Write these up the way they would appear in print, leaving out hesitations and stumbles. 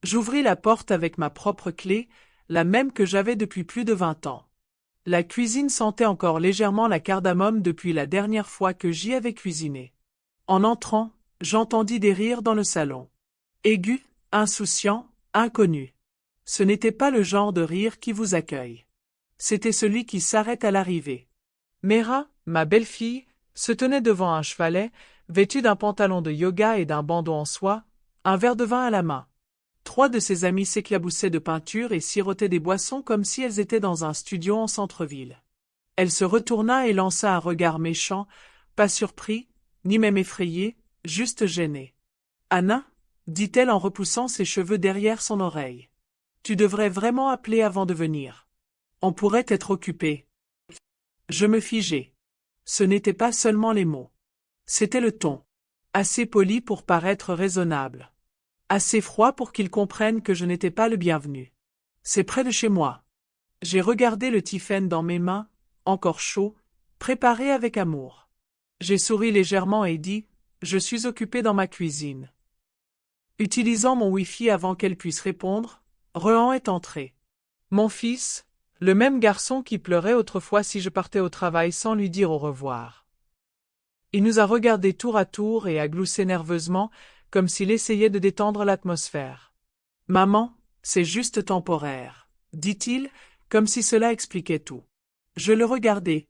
J'ouvris la porte avec ma propre clé, la même que j'avais depuis plus de 20 ans. La cuisine sentait encore légèrement la cardamome depuis la dernière fois que j'y avais cuisiné. En entrant, j'entendis des rires dans le salon. Aigus, insouciants, inconnus. Ce n'était pas le genre de rire qui vous accueille. C'était celui qui s'arrête à l'arrivée. Mera, ma belle-fille, se tenait devant un chevalet, vêtue d'un pantalon de yoga et d'un bandeau en soie, un verre de vin à la main. 3 de ses amis s'éclaboussaient de peinture et sirotaient des boissons comme si elles étaient dans un studio en centre-ville. Elle se retourna et lança un regard méchant, pas surpris, ni même effrayé, juste gêné. « Anna, dit-elle en repoussant ses cheveux derrière son oreille. Tu devrais vraiment appeler avant de venir. On pourrait être occupé. » Je me figeai. Ce n'était pas seulement les mots. C'était le ton. Assez poli pour paraître raisonnable. Assez froid pour qu'ils comprennent que je n'étais pas le bienvenu. C'est près de chez moi. J'ai regardé le Tiffen dans mes mains, encore chaud, préparé avec amour. J'ai souri légèrement et dit « Je suis occupé dans ma cuisine. » Utilisant mon Wi-Fi avant qu'elle puisse répondre, Rehan est entré. Mon fils, le même garçon qui pleurait autrefois si je partais au travail sans lui dire au revoir. Il nous a regardés tour à tour et a gloussé nerveusement, comme s'il essayait de détendre l'atmosphère. « Maman, c'est juste temporaire, » dit-il, comme si cela expliquait tout. Je le regardais.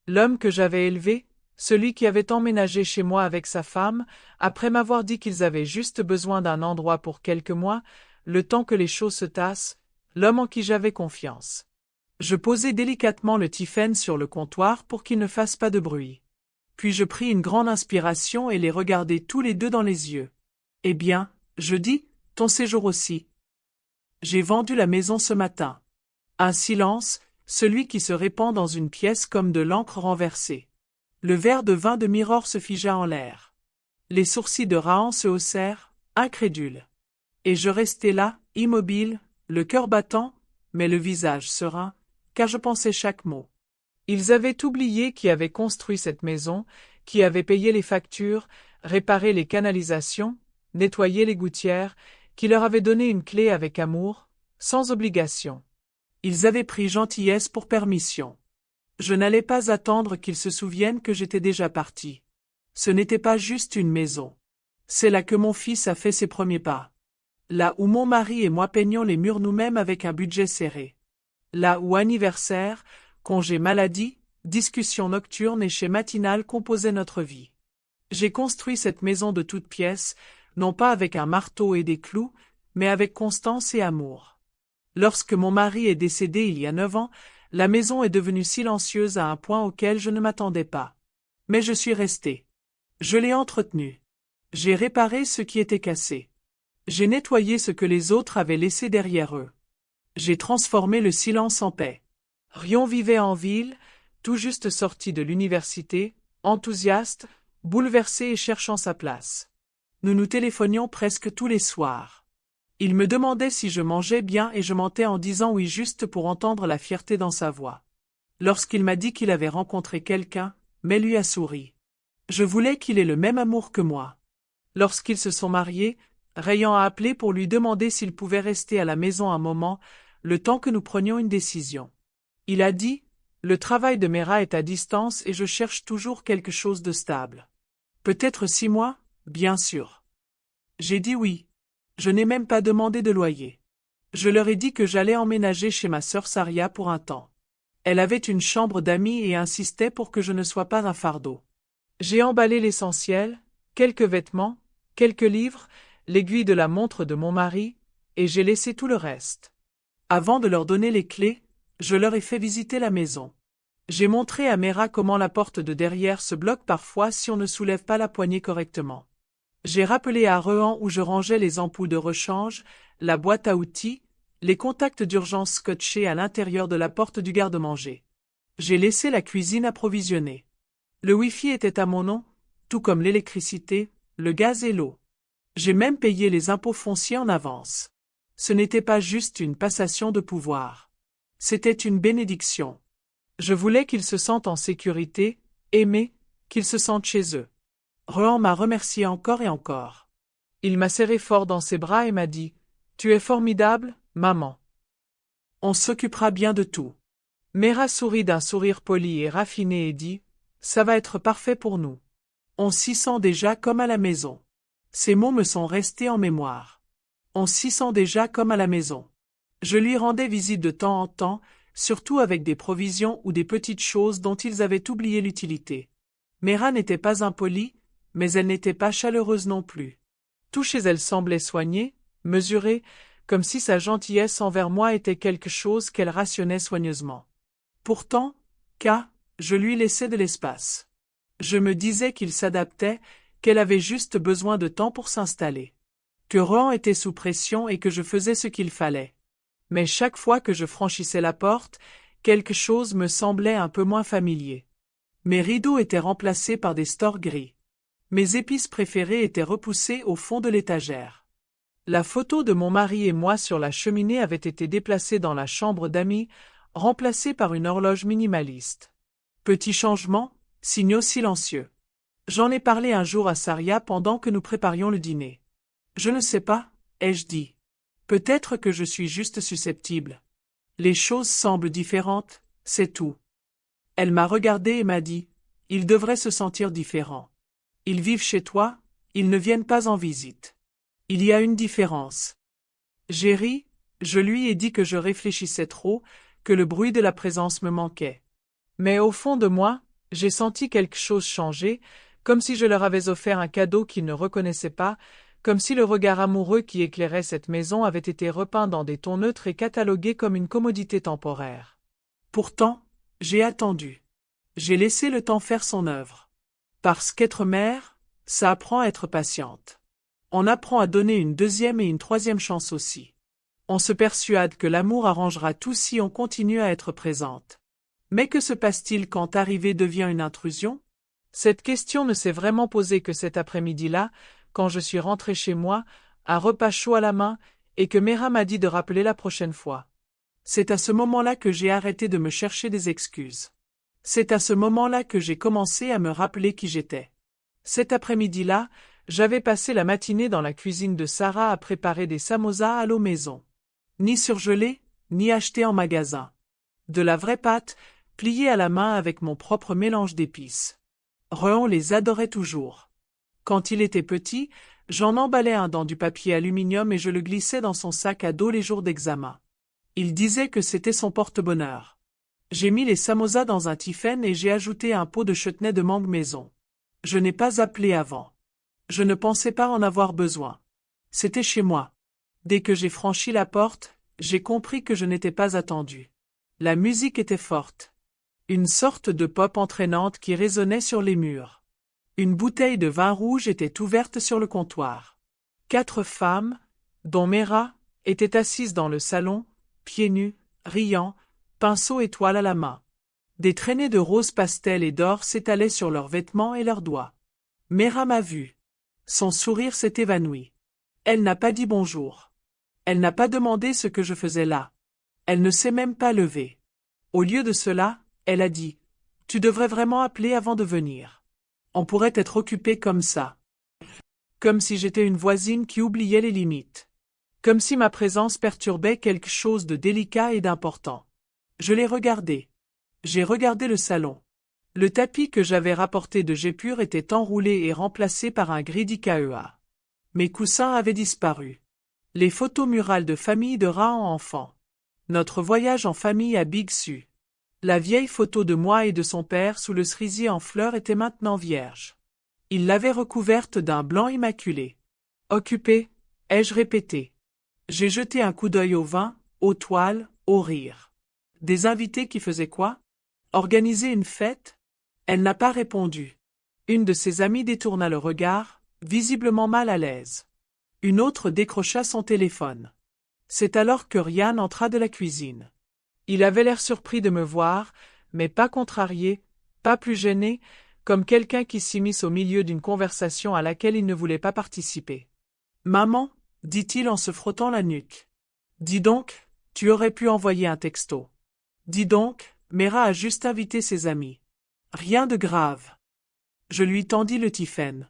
L'homme que j'avais élevé, celui qui avait emménagé chez moi avec sa femme, après m'avoir dit qu'ils avaient juste besoin d'un endroit pour quelques mois, le temps que les choses se tassent, l'homme en qui j'avais confiance. Je posai délicatement le Tiffen sur le comptoir pour qu'il ne fasse pas de bruit. Puis je pris une grande inspiration et les regardai tous les deux dans les yeux. « Eh bien, je dis, ton séjour aussi. J'ai vendu la maison ce matin. » Un silence, celui qui se répand dans une pièce comme de l'encre renversée. Le verre de vin de Mirror se figea en l'air. Les sourcils de Rahan se haussèrent, incrédules. Et je restai là, immobile, le cœur battant, mais le visage serein, car je pensais chaque mot. Ils avaient oublié qui avait construit cette maison, qui avait payé les factures, réparé les canalisations, nettoyé les gouttières, qui leur avait donné une clé avec amour, sans obligation. Ils avaient pris gentillesse pour permission. Je n'allais pas attendre qu'ils se souviennent que j'étais déjà parti. Ce n'était pas juste une maison. C'est là que mon fils a fait ses premiers pas. Là où mon mari et moi peignions les murs nous-mêmes avec un budget serré. Là où anniversaire, congé maladie, discussions nocturnes et chez matinales composaient notre vie. J'ai construit cette maison de toutes pièces, non pas avec un marteau et des clous, mais avec constance et amour. Lorsque mon mari est décédé il y a 9 ans, la maison est devenue silencieuse à un point auquel je ne m'attendais pas. Mais je suis resté. Je l'ai entretenue. J'ai réparé ce qui était cassé. J'ai nettoyé ce que les autres avaient laissé derrière eux. J'ai transformé le silence en paix. Rion vivait en ville, tout juste sorti de l'université, enthousiaste, bouleversé et cherchant sa place. Nous nous téléphonions presque tous les soirs. Il me demandait si je mangeais bien et je mentais en disant oui juste pour entendre la fierté dans sa voix. Lorsqu'il m'a dit qu'il avait rencontré quelqu'un, mais lui a souri. Je voulais qu'il ait le même amour que moi. Lorsqu'ils se sont mariés, Rayan a appelé pour lui demander s'il pouvait rester à la maison un moment, le temps que nous prenions une décision. Il a dit « Le travail de Mera est à distance et je cherche toujours quelque chose de stable. Peut-être 6 mois, bien sûr. » J'ai dit oui. Je n'ai même pas demandé de loyer. Je leur ai dit que j'allais emménager chez ma sœur Saria pour un temps. Elle avait une chambre d'amis et insistait pour que je ne sois pas un fardeau. J'ai emballé l'essentiel, quelques vêtements, quelques livres, l'aiguille de la montre de mon mari, et j'ai laissé tout le reste. Avant de leur donner les clés, je leur ai fait visiter la maison. J'ai montré à Mera comment la porte de derrière se bloque parfois si on ne soulève pas la poignée correctement. J'ai rappelé à Rehan où je rangeais les ampoules de rechange, la boîte à outils, les contacts d'urgence scotchés à l'intérieur de la porte du garde-manger. J'ai laissé la cuisine approvisionnée. Le Wi-Fi était à mon nom, tout comme l'électricité, le gaz et l'eau. J'ai même payé les impôts fonciers en avance. Ce n'était pas juste une passation de pouvoir. C'était une bénédiction. Je voulais qu'ils se sentent en sécurité, aimés, qu'ils se sentent chez eux. Rehan m'a remercié encore et encore. Il m'a serré fort dans ses bras et m'a dit « Tu es formidable, maman. On s'occupera bien de tout. Mera sourit d'un sourire poli et raffiné et dit, ça va être parfait pour nous. On s'y sent déjà comme à la maison. Ces mots me sont restés en mémoire. On s'y sent déjà comme à la maison. Je lui rendais visite de temps en temps, surtout avec des provisions ou des petites choses dont ils avaient oublié l'utilité. Mera n'était pas impolie, mais elle n'était pas chaleureuse non plus. Tout chez elle semblait soigné, mesuré, comme si sa gentillesse envers moi était quelque chose qu'elle rationnait soigneusement. Pourtant, je lui laissais de l'espace. Je me disais qu'il s'adaptait, qu'elle avait juste besoin de temps pour s'installer. Que Rohan était sous pression et que je faisais ce qu'il fallait. Mais chaque fois que je franchissais la porte, quelque chose me semblait un peu moins familier. Mes rideaux étaient remplacés par des stores gris. Mes épices préférées étaient repoussées au fond de l'étagère. La photo de mon mari et moi sur la cheminée avait été déplacée dans la chambre d'amis, remplacée par une horloge minimaliste. Petit changement, signaux silencieux. J'en ai parlé un jour à Saria pendant que nous préparions le dîner. Je ne sais pas, ai-je dit. Peut-être que je suis juste susceptible. Les choses semblent différentes, c'est tout. Elle m'a regardé et m'a dit, ils devraient se sentir différents. Ils vivent chez toi, ils ne viennent pas en visite. Il y a une différence. J'ai ri, je lui ai dit que je réfléchissais trop, que le bruit de la présence me manquait. Mais au fond de moi, j'ai senti quelque chose changer, comme si je leur avais offert un cadeau qu'ils ne reconnaissaient pas, comme si le regard amoureux qui éclairait cette maison avait été repeint dans des tons neutres et catalogué comme une commodité temporaire. Pourtant, j'ai attendu. J'ai laissé le temps faire son œuvre. Parce qu'être mère, ça apprend à être patiente. On apprend à donner une deuxième et une troisième chance aussi. On se persuade que l'amour arrangera tout si on continue à être présente. Mais que se passe-t-il quand arriver devient une intrusion? Cette question ne s'est vraiment posée que cet après-midi-là, quand je suis rentré chez moi, un repas chaud à la main, et que Mera m'a dit de rappeler la prochaine fois. C'est à ce moment-là que j'ai arrêté de me chercher des excuses. C'est à ce moment-là que j'ai commencé à me rappeler qui j'étais. Cet après-midi-là, j'avais passé la matinée dans la cuisine de Sarah à préparer des samosas à l'eau maison. Ni surgelés, ni achetés en magasin. De la vraie pâte, pliée à la main avec mon propre mélange d'épices. Rohan les adorait toujours. Quand il était petit, j'en emballais un dans du papier aluminium et je le glissais dans son sac à dos les jours d'examen. Il disait que c'était son porte-bonheur. J'ai mis les samosas dans un tiffen et j'ai ajouté un pot de chutney de mangue maison. Je n'ai pas appelé avant. Je ne pensais pas en avoir besoin. C'était chez moi. Dès que j'ai franchi la porte, j'ai compris que je n'étais pas attendu. La musique était forte. Une sorte de pop entraînante qui résonnait sur les murs. Une bouteille de vin rouge était ouverte sur le comptoir. 4 femmes, dont Mera, étaient assises dans le salon, pieds nus, riant, pinceau et toile à la main. Des traînées de rose pastel et d'or s'étalaient sur leurs vêtements et leurs doigts. Mera m'a vu. Son sourire s'est évanoui. Elle n'a pas dit bonjour. Elle n'a pas demandé ce que je faisais là. Elle ne s'est même pas levée. Au lieu de cela, elle a dit « Tu devrais vraiment appeler avant de venir. On pourrait être occupé comme ça. » Comme si j'étais une voisine qui oubliait les limites. Comme si ma présence perturbait quelque chose de délicat et d'important. Je l'ai regardé. J'ai regardé le salon. Le tapis que j'avais rapporté de Jépur était enroulé et remplacé par un gris d'Ikea. Mes coussins avaient disparu. Les photos murales de famille de Rahan enfant. Notre voyage en famille à Big Su. La vieille photo de moi et de son père sous le cerisier en fleurs était maintenant vierge. Il l'avait recouverte d'un blanc immaculé. Occupé, ai-je répété. J'ai jeté un coup d'œil au vin, aux toiles, aux rires. Des invités qui faisaient quoi? Organiser une fête? Elle n'a pas répondu. Une de ses amies détourna le regard, visiblement mal à l'aise. Une autre décrocha son téléphone. C'est alors que Ryan entra de la cuisine. Il avait l'air surpris de me voir, mais pas contrarié, pas plus gêné, comme quelqu'un qui s'immisce au milieu d'une conversation à laquelle il ne voulait pas participer. « Maman, dit-il en se frottant la nuque. Dis donc, tu aurais pu envoyer un texto. Dis donc, Mera a juste invité ses amis. Rien de grave. » Je lui tendis le tiffen.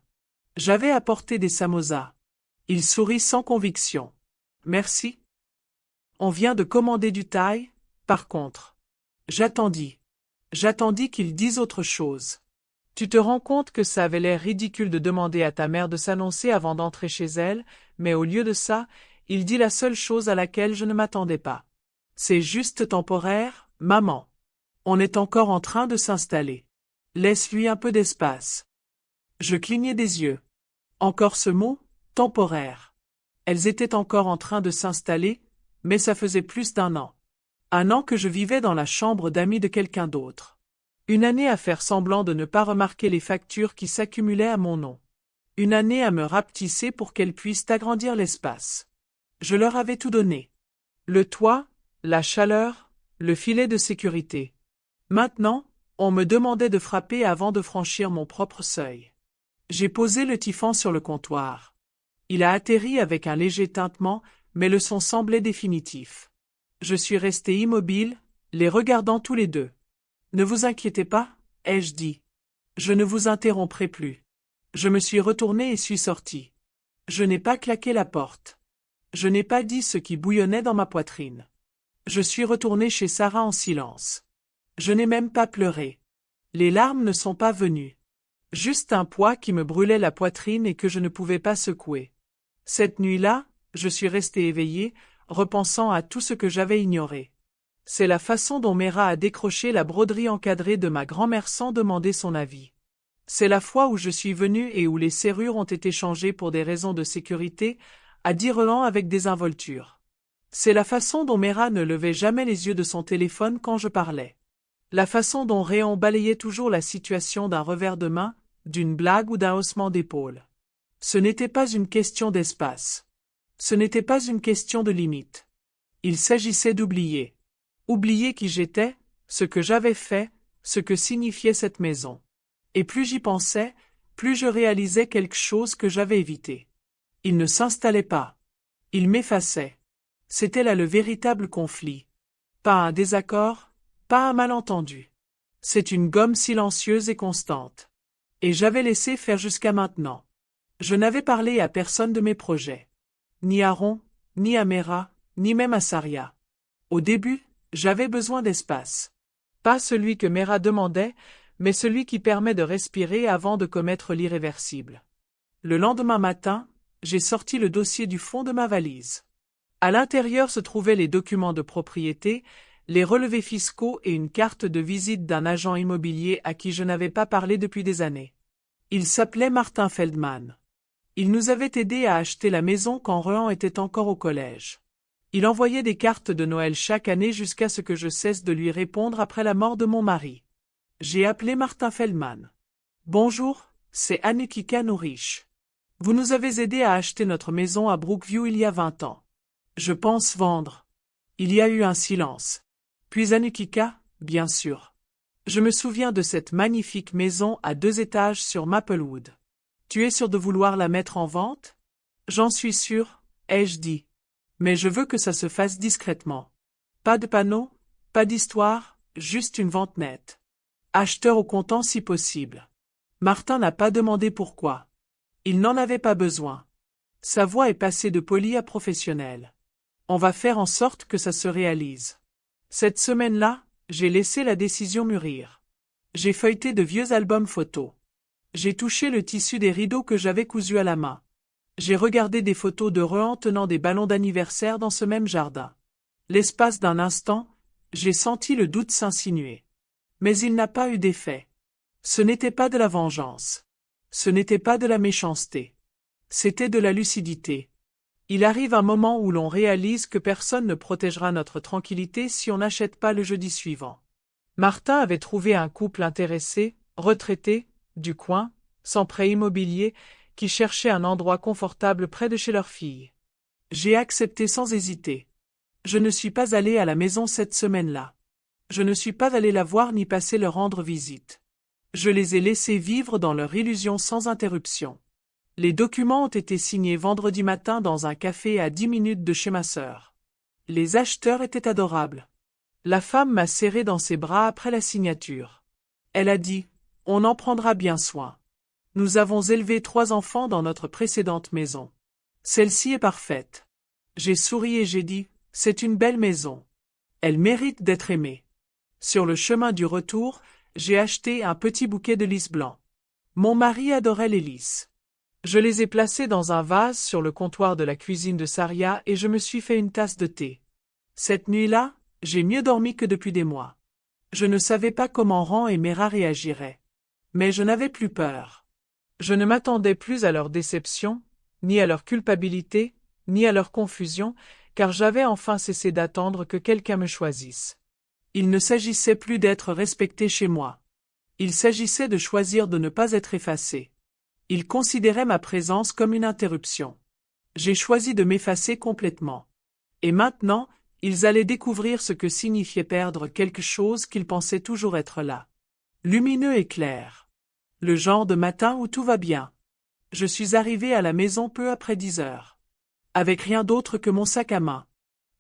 J'avais apporté des samosas. Il sourit sans conviction. Merci. On vient de commander du thaï, par contre. J'attendis. J'attendis qu'ils disent autre chose. Tu te rends compte que ça avait l'air ridicule de demander à ta mère de s'annoncer avant d'entrer chez elle, mais au lieu de ça, il dit la seule chose à laquelle je ne m'attendais pas. C'est juste temporaire, maman. On est encore en train de s'installer. Laisse-lui un peu d'espace. Je clignai des yeux. Encore ce mot, temporaire. Elles étaient encore en train de s'installer, mais ça faisait plus d'un an. Un an que je vivais dans la chambre d'amis de quelqu'un d'autre. Une année à faire semblant de ne pas remarquer les factures qui s'accumulaient à mon nom. Une année à me rapetisser pour qu'elles puissent agrandir l'espace. Je leur avais tout donné. Le toit, la chaleur, le filet de sécurité. Maintenant, on me demandait de frapper avant de franchir mon propre seuil. J'ai posé le typhon sur le comptoir. Il a atterri avec un léger tintement, mais le son semblait définitif. Je suis resté immobile, les regardant tous les deux. Ne vous inquiétez pas, ai-je dit. Je ne vous interromprai plus. Je me suis retourné et suis sorti. Je n'ai pas claqué la porte. Je n'ai pas dit ce qui bouillonnait dans ma poitrine. Je suis retourné chez Sarah en silence. Je n'ai même pas pleuré. Les larmes ne sont pas venues. Juste un poids qui me brûlait la poitrine et que je ne pouvais pas secouer. Cette nuit-là, je suis resté éveillé, repensant à tout ce que j'avais ignoré. C'est la façon dont Mera a décroché la broderie encadrée de ma grand-mère sans demander son avis. C'est la fois où je suis venu et où les serrures ont été changées pour des raisons de sécurité, à Direlan avec désinvolture. C'est la façon dont Mera ne levait jamais les yeux de son téléphone quand je parlais. La façon dont Réon balayait toujours la situation d'un revers de main, d'une blague ou d'un haussement d'épaule. Ce n'était pas une question d'espace. Ce n'était pas une question de limite. Il s'agissait d'oublier. Oublier qui j'étais, ce que j'avais fait, ce que signifiait cette maison. Et plus j'y pensais, plus je réalisais quelque chose que j'avais évité. Il ne s'installait pas. Il m'effaçait. C'était là le véritable conflit. Pas un désaccord, pas un malentendu. C'est une gomme silencieuse et constante. Et j'avais laissé faire jusqu'à maintenant. Je n'avais parlé à personne de mes projets. Ni à Ron, ni à Mera, ni même à Saria. Au début, j'avais besoin d'espace. Pas celui que Mera demandait, mais celui qui permet de respirer avant de commettre l'irréversible. Le lendemain matin, j'ai sorti le dossier du fond de ma valise. À l'intérieur se trouvaient les documents de propriété, les relevés fiscaux et une carte de visite d'un agent immobilier à qui je n'avais pas parlé depuis des années. Il s'appelait Martin Feldman. Il nous avait aidés à acheter la maison quand Rehan était encore au collège. Il envoyait des cartes de Noël chaque année jusqu'à ce que je cesse de lui répondre après la mort de mon mari. J'ai appelé Martin Feldman. Bonjour, c'est Anukika Nourish. Vous nous avez aidés à acheter notre maison à Brookview il y a 20 ans. Je pense vendre. Il y a eu un silence. Puis Anukika, bien sûr. Je me souviens de cette magnifique maison à 2 étages sur Maplewood. Tu es sûr de vouloir la mettre en vente? J'en suis sûr, ai-je dit. Mais je veux que ça se fasse discrètement. Pas de panneau, pas d'histoire, juste une vente nette. Acheteur au comptant si possible. Martin n'a pas demandé pourquoi. Il n'en avait pas besoin. Sa voix est passée de poli à professionnelle. On va faire en sorte que ça se réalise. Cette semaine-là, j'ai laissé la décision mûrir. J'ai feuilleté de vieux albums photos. J'ai touché le tissu des rideaux que j'avais cousus à la main. J'ai regardé des photos de Rehan tenant des ballons d'anniversaire dans ce même jardin. L'espace d'un instant, j'ai senti le doute s'insinuer. Mais il n'a pas eu d'effet. Ce n'était pas de la vengeance. Ce n'était pas de la méchanceté. C'était de la lucidité. Il arrive un moment où l'on réalise que personne ne protégera notre tranquillité si on n'achète pas le jeudi suivant. Martin avait trouvé un couple intéressé, retraité, du coin, sans prêt immobilier, qui cherchait un endroit confortable près de chez leur fille. J'ai accepté sans hésiter. Je ne suis pas allé à la maison cette semaine-là. Je ne suis pas allé la voir ni passer leur rendre visite. Je les ai laissés vivre dans leur illusion sans interruption. Les documents ont été signés vendredi matin dans un café à 10 minutes de chez ma sœur. Les acheteurs étaient adorables. La femme m'a serré dans ses bras après la signature. Elle a dit « On en prendra bien soin. Nous avons élevé 3 enfants dans notre précédente maison. Celle-ci est parfaite. J'ai souri et j'ai dit, c'est une belle maison. Elle mérite d'être aimée. Sur le chemin du retour, j'ai acheté un petit bouquet de lys blanc. Mon mari adorait les lys. Je les ai placés dans un vase sur le comptoir de la cuisine de Saria et je me suis fait une tasse de thé. Cette nuit-là, j'ai mieux dormi que depuis des mois. Je ne savais pas comment Ran et Mera réagiraient. Mais je n'avais plus peur. Je ne m'attendais plus à leur déception, ni à leur culpabilité, ni à leur confusion, car j'avais enfin cessé d'attendre que quelqu'un me choisisse. Il ne s'agissait plus d'être respecté chez moi. Il s'agissait de choisir de ne pas être effacé. Ils considéraient ma présence comme une interruption. J'ai choisi de m'effacer complètement. Et maintenant, ils allaient découvrir ce que signifiait perdre quelque chose qu'ils pensaient toujours être là. Lumineux et clair. Le genre de matin où tout va bien. Je suis arrivé à la maison peu après 10 heures. Avec rien d'autre que mon sac à main.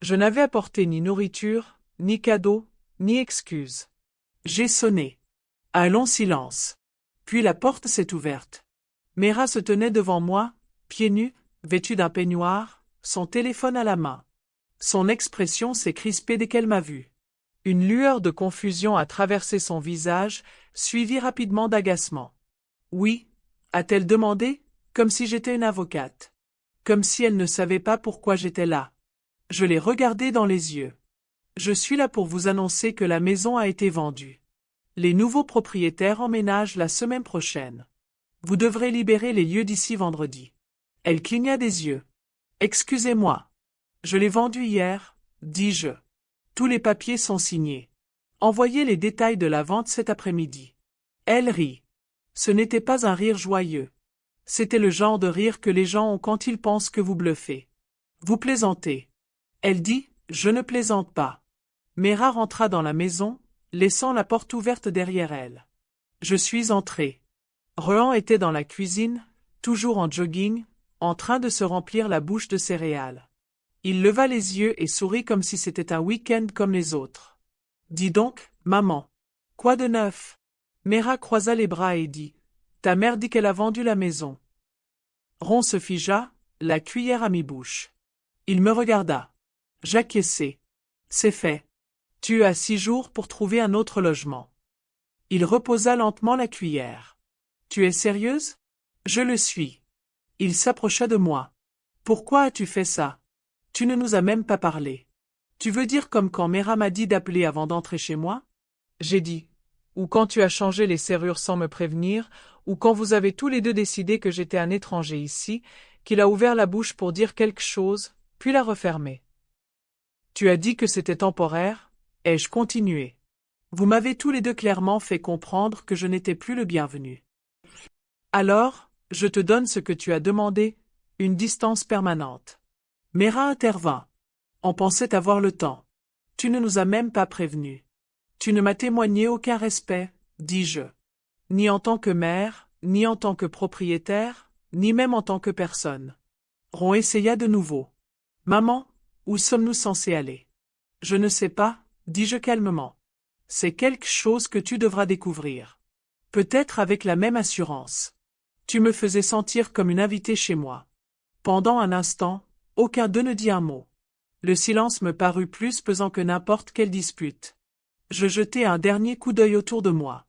Je n'avais apporté ni nourriture, ni cadeau, ni excuse. J'ai sonné. Un long silence. Puis la porte s'est ouverte. Mera se tenait devant moi, pieds nus, vêtue d'un peignoir, son téléphone à la main. Son expression s'est crispée dès qu'elle m'a vu. Une lueur de confusion a traversé son visage, suivie rapidement d'agacement. Oui, a-t-elle demandé, comme si j'étais une avocate. Comme si elle ne savait pas pourquoi j'étais là. Je l'ai regardée dans les yeux. Je suis là pour vous annoncer que la maison a été vendue. Les nouveaux propriétaires emménagent la semaine prochaine. Vous devrez libérer les lieux d'ici vendredi. Elle cligna des yeux. Excusez-moi. Je l'ai vendu hier, dis-je. Tous les papiers sont signés. Envoyez les détails de la vente cet après-midi. Elle rit. Ce n'était pas un rire joyeux. C'était le genre de rire que les gens ont quand ils pensent que vous bluffez. Vous plaisantez. Elle dit, je ne plaisante pas. Mera rentra dans la maison, laissant la porte ouverte derrière elle. Je suis entré. Rohan était dans la cuisine, toujours en jogging, en train de se remplir la bouche de céréales. Il leva les yeux et sourit comme si c'était un week-end comme les autres. Dis donc, maman. Quoi de neuf? Mera croisa les bras et dit, ta mère dit qu'elle a vendu la maison. Ron se figea, la cuillère à mi-bouche. Il me regarda. J'acquiesçai. C'est fait. Tu as 6 jours pour trouver un autre logement. Il reposa lentement la cuillère. Tu es sérieuse? Je le suis. Il s'approcha de moi. Pourquoi as-tu fait ça? Tu ne nous as même pas parlé. Tu veux dire comme quand Mera m'a dit d'appeler avant d'entrer chez moi? J'ai dit. Ou quand tu as changé les serrures sans me prévenir, ou quand vous avez tous les deux décidé que j'étais un étranger ici, qu'il a ouvert la bouche pour dire quelque chose, puis l'a refermée. Tu as dit que c'était temporaire, ai-je continué. Vous m'avez tous les deux clairement fait comprendre que je n'étais plus le bienvenu. Alors, je te donne ce que tu as demandé, une distance permanente. Mera intervint. On pensait avoir le temps. Tu ne nous as même pas prévenus. Tu ne m'as témoigné aucun respect, dis-je. Ni en tant que mère, ni en tant que propriétaire, ni même en tant que personne. Ron essaya de nouveau. Maman, où sommes-nous censés aller? Je ne sais pas, dis-je calmement. C'est quelque chose que tu devras découvrir. Peut-être avec la même assurance. Tu me faisais sentir comme une invitée chez moi. Pendant un instant, aucun d'eux ne dit un mot. Le silence me parut plus pesant que n'importe quelle dispute. Je jetai un dernier coup d'œil autour de moi.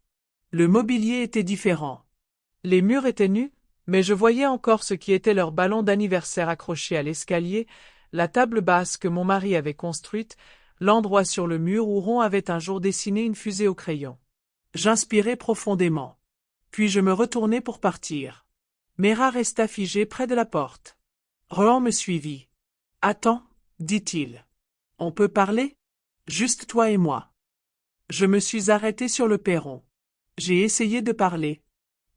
Le mobilier était différent. Les murs étaient nus, mais je voyais encore ce qui était leur ballon d'anniversaire accroché à l'escalier, la table basse que mon mari avait construite, l'endroit sur le mur où Ron avait un jour dessiné une fusée au crayon. J'inspirai profondément. Puis je me retournai pour partir. Mera resta figée près de la porte. Rohan me suivit. « Attends, dit-il. On peut parler? Juste toi et moi. » Je me suis arrêté sur le perron. J'ai essayé de parler.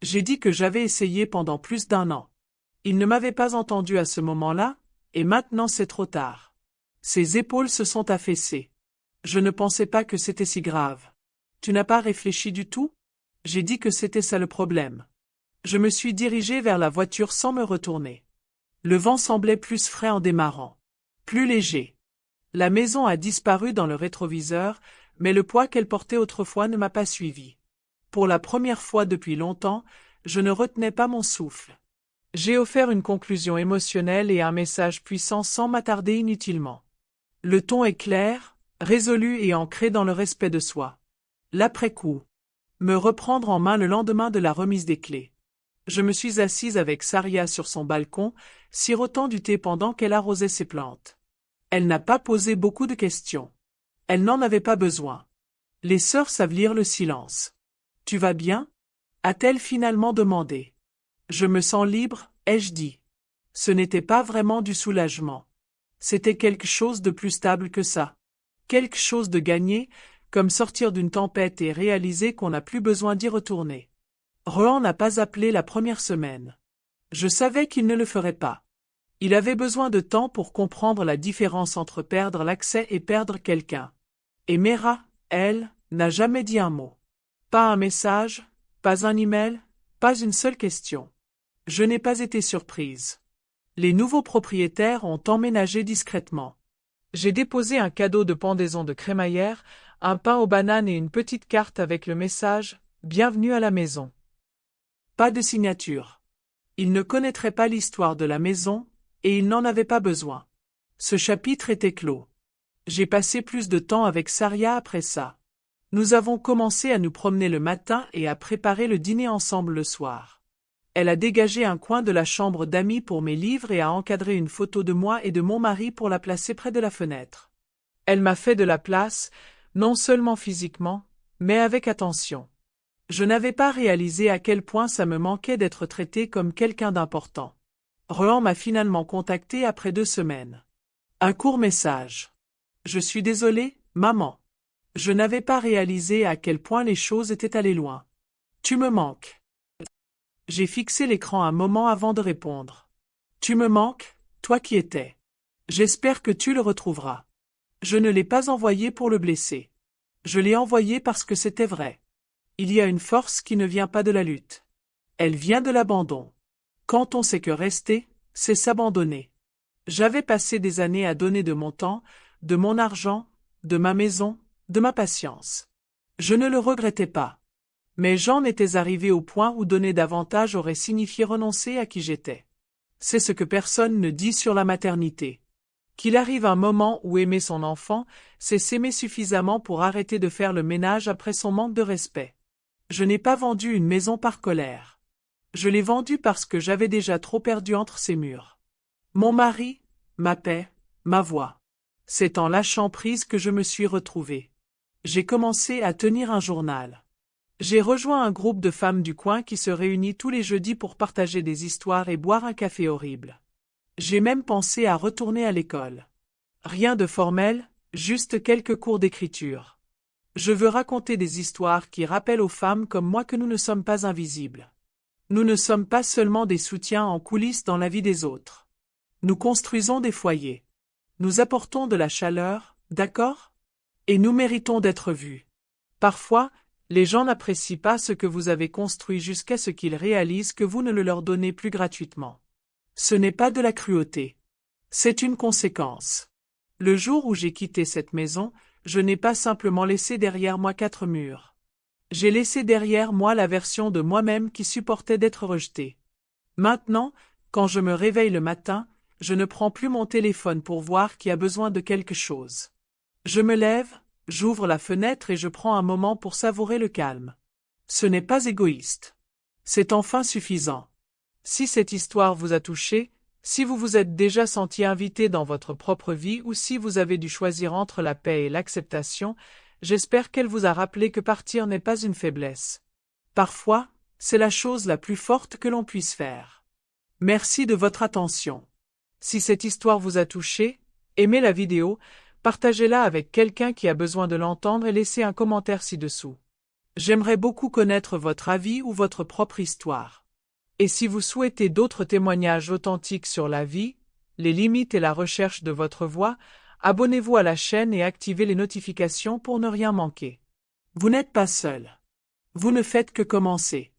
J'ai dit que j'avais essayé pendant plus d'1 an. Il ne m'avait pas entendu à ce moment-là, et maintenant c'est trop tard. Ses épaules se sont affaissées. Je ne pensais pas que c'était si grave. Tu n'as pas réfléchi du tout? J'ai dit que c'était ça le problème. Je me suis dirigé vers la voiture sans me retourner. Le vent semblait plus frais en démarrant. Plus léger. La maison a disparu dans le rétroviseur, mais le poids qu'elle portait autrefois ne m'a pas suivi. Pour la première fois depuis longtemps, je ne retenais pas mon souffle. J'ai offert une conclusion émotionnelle et un message puissant sans m'attarder inutilement. Le ton est clair, résolu et ancré dans le respect de soi. L'après-coup. Me reprendre en main le lendemain de la remise des clés. Je me suis assise avec Saria sur son balcon, sirotant du thé pendant qu'elle arrosait ses plantes. Elle n'a pas posé beaucoup de questions. Elle n'en avait pas besoin. Les sœurs savent lire le silence. « Tu vas bien » a-t-elle finalement demandé. « Je me sens libre » ai-je dit. Ce n'était pas vraiment du soulagement. C'était quelque chose de plus stable que ça. Quelque chose de gagné, comme sortir d'une tempête et réaliser qu'on n'a plus besoin d'y retourner. Rohan n'a pas appelé la première semaine. Je savais qu'il ne le ferait pas. Il avait besoin de temps pour comprendre la différence entre perdre l'accès et perdre quelqu'un. Et Mera, elle, n'a jamais dit un mot. Pas un message, pas un email, pas une seule question. Je n'ai pas été surprise. Les nouveaux propriétaires ont emménagé discrètement. J'ai déposé un cadeau de pendaison de crémaillère, un pain aux bananes et une petite carte avec le message « Bienvenue à la maison ». Pas de signature. Il ne connaîtrait pas l'histoire de la maison, et il n'en avait pas besoin. Ce chapitre était clos. J'ai passé plus de temps avec Saria après ça. Nous avons commencé à nous promener le matin et à préparer le dîner ensemble le soir. Elle a dégagé un coin de la chambre d'amis pour mes livres et a encadré une photo de moi et de mon mari pour la placer près de la fenêtre. Elle m'a fait de la place, non seulement physiquement, mais avec attention. Je n'avais pas réalisé à quel point ça me manquait d'être traité comme quelqu'un d'important. Rohan m'a finalement contacté après 2 semaines. Un court message. Je suis désolé, maman. Je n'avais pas réalisé à quel point les choses étaient allées loin. Tu me manques. J'ai fixé l'écran un moment avant de répondre. Tu me manques, toi qui étais. J'espère que tu le retrouveras. Je ne l'ai pas envoyé pour le blesser. Je l'ai envoyé parce que c'était vrai. Il y a une force qui ne vient pas de la lutte. Elle vient de l'abandon. Quand on sait que rester, c'est s'abandonner. J'avais passé des années à donner de mon temps, de mon argent, de ma maison, de ma patience. Je ne le regrettais pas. Mais j'en étais arrivé au point où donner davantage aurait signifié renoncer à qui j'étais. C'est ce que personne ne dit sur la maternité. Qu'il arrive un moment où aimer son enfant, c'est s'aimer suffisamment pour arrêter de faire le ménage après son manque de respect. Je n'ai pas vendu une maison par colère. Je l'ai vendue parce que j'avais déjà trop perdu entre ses murs. Mon mari, ma paix, ma voix. C'est en lâchant prise que je me suis retrouvée. J'ai commencé à tenir un journal. J'ai rejoint un groupe de femmes du coin qui se réunit tous les jeudis pour partager des histoires et boire un café horrible. J'ai même pensé à retourner à l'école. Rien de formel, juste quelques cours d'écriture. Je veux raconter des histoires qui rappellent aux femmes comme moi que nous ne sommes pas invisibles. Nous ne sommes pas seulement des soutiens en coulisses dans la vie des autres. Nous construisons des foyers. Nous apportons de la chaleur, d'accord? Et nous méritons d'être vus. Parfois, les gens n'apprécient pas ce que vous avez construit jusqu'à ce qu'ils réalisent que vous ne le leur donnez plus gratuitement. Ce n'est pas de la cruauté. C'est une conséquence. Le jour où j'ai quitté cette maison, je n'ai pas simplement laissé derrière moi 4 murs. J'ai laissé derrière moi la version de moi-même qui supportait d'être rejetée. Maintenant, quand je me réveille le matin, je ne prends plus mon téléphone pour voir qui a besoin de quelque chose. Je me lève, j'ouvre la fenêtre et je prends un moment pour savourer le calme. Ce n'est pas égoïste. C'est enfin suffisant. Si cette histoire vous a touché, si vous vous êtes déjà senti invité dans votre propre vie ou si vous avez dû choisir entre la paix et l'acceptation, j'espère qu'elle vous a rappelé que partir n'est pas une faiblesse. Parfois, c'est la chose la plus forte que l'on puisse faire. Merci de votre attention. Si cette histoire vous a touché, aimez la vidéo, partagez-la avec quelqu'un qui a besoin de l'entendre et laissez un commentaire ci-dessous. J'aimerais beaucoup connaître votre avis ou votre propre histoire. Et si vous souhaitez d'autres témoignages authentiques sur la vie, les limites et la recherche de votre voix, abonnez-vous à la chaîne et activez les notifications pour ne rien manquer. Vous n'êtes pas seul. Vous ne faites que commencer.